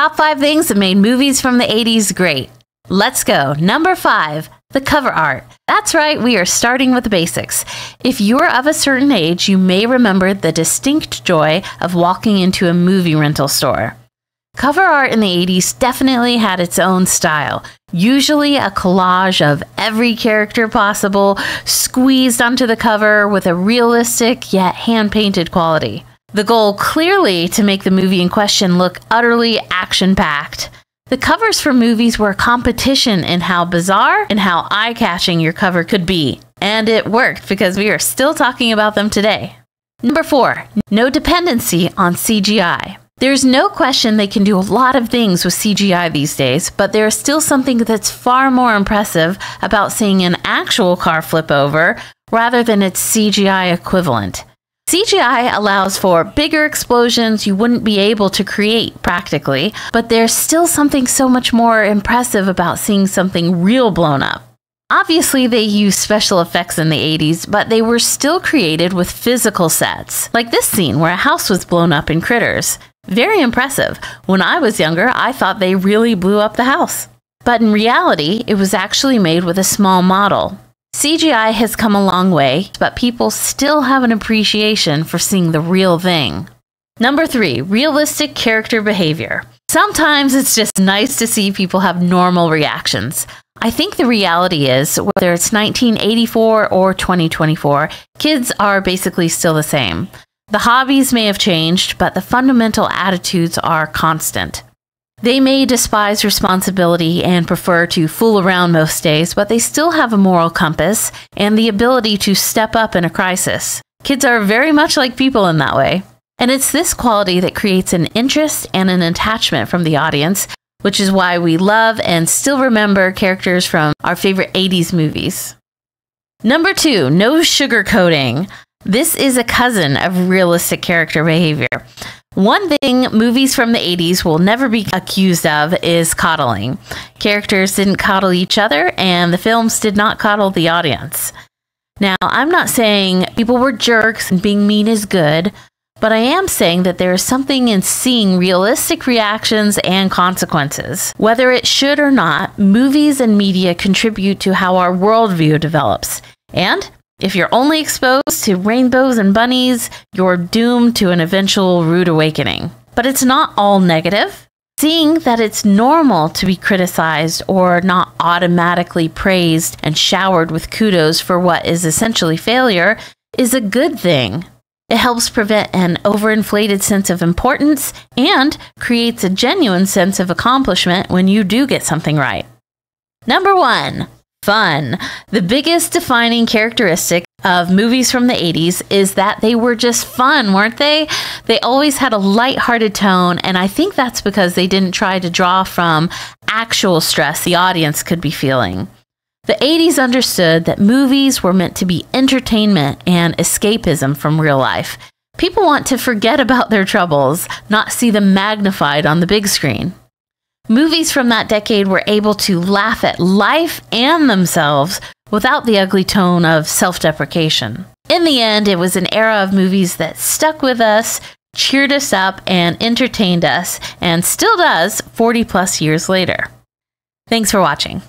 Top 5 things that made movies from the 80s great. Let's go. Number 5, the cover art. That's right, we are starting with the basics. If you're of a certain age, you may remember the distinct joy of walking into a movie rental store. Cover art in the 80s definitely had its own style, usually a collage of every character possible squeezed onto the cover with a realistic yet hand-painted quality. The goal clearly to make the movie in question look utterly action-packed. The covers for movies were a competition in how bizarre and how eye-catching your cover could be. And it worked because we are still talking about them today. Number 4, no dependency on CGI. There's no question they can do a lot of things with CGI these days, but there is still something that's far more impressive about seeing an actual car flip over rather than its CGI equivalent. CGI allows for bigger explosions you wouldn't be able to create practically, but there's still something so much more impressive about seeing something real blown up. Obviously, they used special effects in the 80s, but they were still created with physical sets, like this scene where a house was blown up in Critters. Very impressive. When I was younger, I thought they really blew up the house. But in reality, it was actually made with a small model. CGI has come a long way, but people still have an appreciation for seeing the real thing. Number 3, realistic character behavior. Sometimes it's just nice to see people have normal reactions. I think the reality is, whether it's 1984 or 2024, kids are basically still the same. The hobbies may have changed, but the fundamental attitudes are constant. They may despise responsibility and prefer to fool around most days, but they still have a moral compass and the ability to step up in a crisis. Kids are very much like people in that way. And it's this quality that creates an interest and an attachment from the audience, which is why we love and still remember characters from our favorite 80s movies. Number 2, no sugarcoating. This is a cousin of realistic character behavior. One thing movies from the 80s will never be accused of is coddling. Characters didn't coddle each other, and the films did not coddle the audience. Now, I'm not saying people were jerks and being mean is good, but I am saying that there is something in seeing realistic reactions and consequences. Whether it should or not, movies and media contribute to how our worldview develops. And if you're only exposed to rainbows and bunnies, you're doomed to an eventual rude awakening. But it's not all negative. Seeing that it's normal to be criticized or not automatically praised and showered with kudos for what is essentially failure is a good thing. It helps prevent an overinflated sense of importance and creates a genuine sense of accomplishment when you do get something right. Number 1. Fun. The biggest defining characteristic of movies from the 80s is that they were just fun, weren't they? They always had a lighthearted tone, and I think that's because they didn't try to draw from actual stress the audience could be feeling. The 80s understood that movies were meant to be entertainment and escapism from real life. People want to forget about their troubles, not see them magnified on the big screen. Movies from that decade were able to laugh at life and themselves without the ugly tone of self-deprecation. In the end, it was an era of movies that stuck with us, cheered us up, and entertained us, and still does 40 plus years later. Thanks for watching.